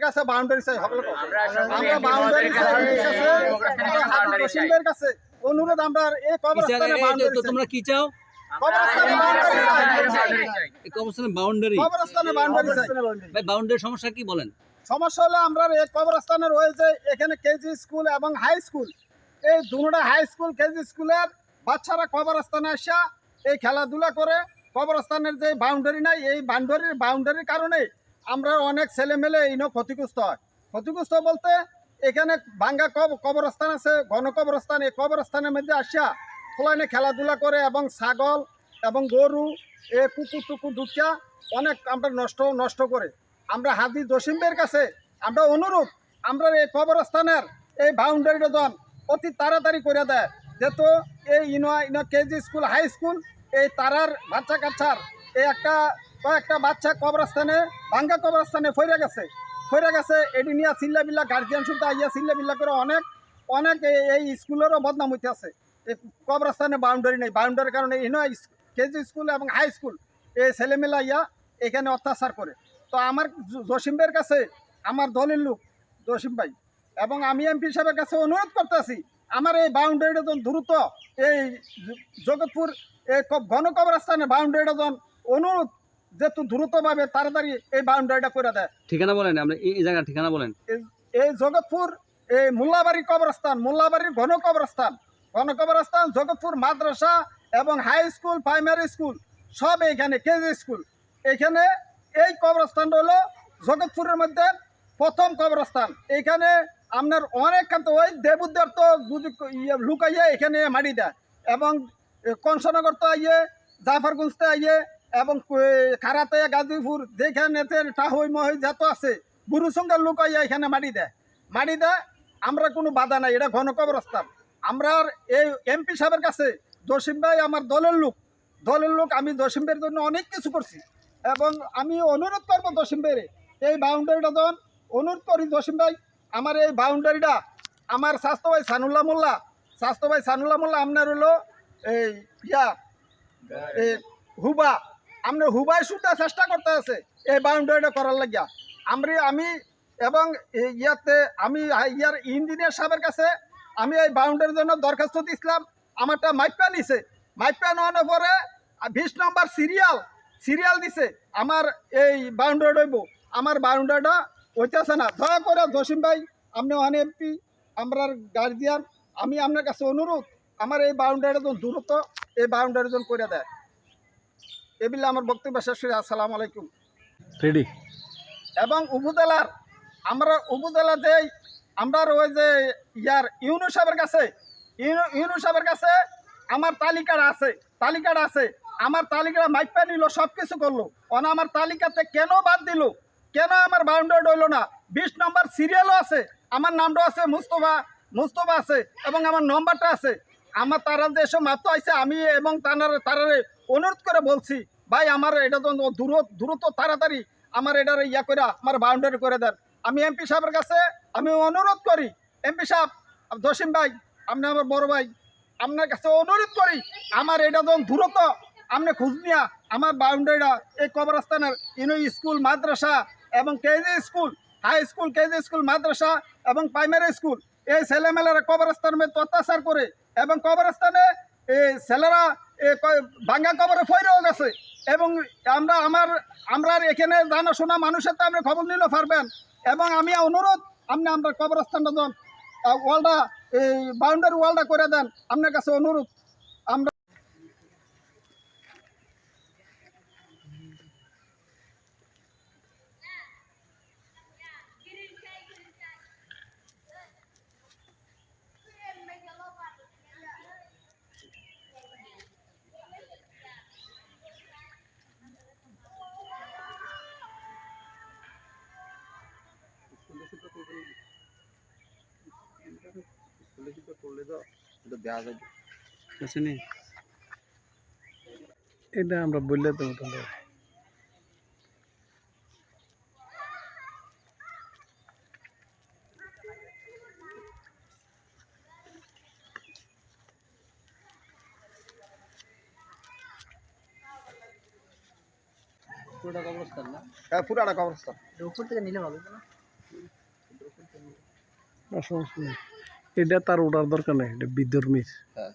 কাছে বাউন্ডারি চাই সকল আমরা বাউন্ডারি চাই কাছে অনুরোধ আমরা এই কবরস্থানে বাউন্ডারি তো তোমরা কি চাও? কবরস্থানে বাউন্ডারি চাই এই কবরস্থানে বাউন্ডারি। কবরস্থানে বাউন্ডারি চাই ভাই বাউন্ডারির সমস্যা কি বলেন? সমস্যা হলো আমরা এই কবরস্থানে রয়েছে এখানে কেজি স্কুল এবং হাই স্কুল, এই দুটোটা হাই স্কুল কেজি স্কুলের বাচ্চারা কবরস্থানে আসা এই খেলাধুলা করে। কবরস্থানের যে বাউন্ডারি নাই, এই বাউন্ডারির কারণে আমরা অনেক ছেলেমেলে এই ক্ষতিগ্রস্ত হয়। ক্ষতিগ্রস্ত বলতে এখানে ভাঙ্গা কবরস্থান আছে, ঘন কবরস্থান, এই কবরস্থানের মধ্যে আসা খোলানে খেলাধুলা করে এবং ছাগল এবং গরু এ কুকুর টুকুর ঢুকিয়া অনেক আমরা নষ্ট করে। আমরা হাজি জসিমের কাছে আমরা অনুরোধ আমরা এই কবরস্থানের এই বাউন্ডারিটা দন অতি তাড়াতাড়ি করে দেয়, যেহেতু এই ইনো কেজি স্কুল হাই স্কুল এই তারার বাচ্চা কাচ্চার এই কয়েকটা বাচ্চা কবরস্থানে ভাঙ্গা কবরস্থানে ফইরা গেছে এটি নিয়ে চিল্লাবিল্লা গার্জিয়ান শুনতে আইয়া চিল্লাবিল্লা করে অনেক এই স্কুলেরও বদনাম হইতে আছে। এই কবরস্থানে বাউন্ডারি নেই, বাউন্ডারির কারণে ইনো কেজি স্কুল এবং হাই স্কুল এই ছেলেমেলা ইয়া এখানে অত্যাচার করে। তো আমার জসিমের কাছে আমার দলের লোক জসিম ভাই এবং আমি এমপি সাহেবের কাছে অনুরোধ করতেছি আমার এই বাউন্ডারিটা দ্রুত এই জগৎপুর এই ঘন কবরস্থানের বাউন্ডারিটা অনুরোধ যেহেতু দ্রুতভাবে তাড়াতাড়ি এই বাউন্ডারিটা করে দেয়। ঠিকানা বলেন, আমরা এই জায়গার ঠিকানা বলেন। এই জগৎপুর এই মোল্লাবাড়ি কবরস্থান, মোল্লাবাড়ির ঘন কবরস্থান জগৎপুর মাদ্রাসা এবং হাই স্কুল প্রাইমারি স্কুল সব এইখানে কেজি স্কুল এখানে এই কবরস্থানটা হলো জগৎপুরের মধ্যে প্রথম কবরস্থান। এইখানে আপনার অনেক ওই দেবুদ্দার তো লুকাইয়া এখানে মারি দেয় এবং কংসনগর তো আইয়ে জাফরগঞ্জতে আইয়ে এবং খারাতে গাজীপুর যেখানে টাহই মহই যত আছে বুরুসঙ্গার লুকাইয়া এখানে মারি দেয়। আমরা কোনো বাধা নাই, এটা ঘন কবরস্থান। আমরা এই এমপি সাহেবের কাছে জসিম ভাই আমার দলের লোক আমি জসিম ভাইয়ের জন্য অনেক কিছু করছি এবং আমি অনুরোধ করবো জসিম ভাইয়ের এই বাউন্ডারিটা অনুরোধ করি জসিম ভাই আমার এই বাউন্ডারিটা আমার স্বাস্থ্য ভাই সানুল্লাহ মোল্লা আপনার হলো এই হুবা আপনার হুবাই শুদ্ধ চেষ্টা করতে আছে এই বাউন্ডারিটা করার লাগিয়া। আমি এবং ইয়ার ইঞ্জিনিয়ার সাহেবের কাছে আমি এই বাউন্ডারির জন্য দরখাস্ত দিয়েছিলাম। আমারটা মাইপা নিছে, মাইপা নেওয়ানোর পরে 20 নম্বর সিরিয়াল দিছে আমার এই বাউন্ডারি হইব। আমার বাউন্ডারিটা হইতেছে না। দয়া করে জসিম ভাই আপনি অনেক এমপি আমরা গার্জিয়ান, আমি আপনার কাছে অনুরোধ আমার এই বাউন্ডারিটা দ্রুত এই বাউন্ডারি করে দেয়। এবিলে আমার বক্তব্য শেষ হয়ে। আসসালামু আলাইকুম। রেডি। এবং উপজেলার যে আমরা ওই যে ইয়ার ইউনূস সাহেবের কাছে আমার তালিকাটা আছে আমার তালিকাটা মাইপা নিল, সব কিছু করলো, আমার তালিকাতে কেন বাদ দিল, কেন আমার বাউন্ডারি হইল না। 20 নম্বর সিরিয়ালও আছে, আমার নামটা আছে মুস্তফা আছে এবং আমার নম্বরটা আছে। আমার তারা যে এসব মাত্র আইসে আমি এবং তারারে অনুরোধ করে বলছি ভাই আমার এটা তো দ্রুত তাড়াতাড়ি আমার এটার করে আমার বাউন্ডারি করে দেন। আমি এমপি সাহেবের কাছে আমি অনুরোধ করি, এমপি সাহেব জসিম ভাই আপনি আমার বড় ভাই আপনার কাছে অনুরোধ করি আমার এটা দ্রুত আপনি খোঁজ নিয়া আমার বাউন্ডারিটা এই কবরস্থানের স্কুল মাদ্রাসা এবং KG school high school KG school মাদ্রাসা এবং প্রাইমারি স্কুল এই ছেলেমেলারা কবরস্থানের মধ্যে অত্যাচার করে এবং কবরস্থানে এই ছেলেরা ভাঙ্গা কবরে ফইরেও গেছে এবং আমরা এখানে জানাশোনা মানুষের তো আপনি খবর নিলে পারবেন এবং আমি অনুরোধ আমরা কবরস্থানটা ওয়ালটা এই বাউন্ডারি ওয়ালটা করে দেন আপনার কাছে অনুরোধ। আমরা এটা আমরা বললে তো পুরাটা কবরস্থান উপর থেকে নিলে ভালো না? এটা তার ওঠার দরকার নেই, এটা বিধর্মীর। হ্যাঁ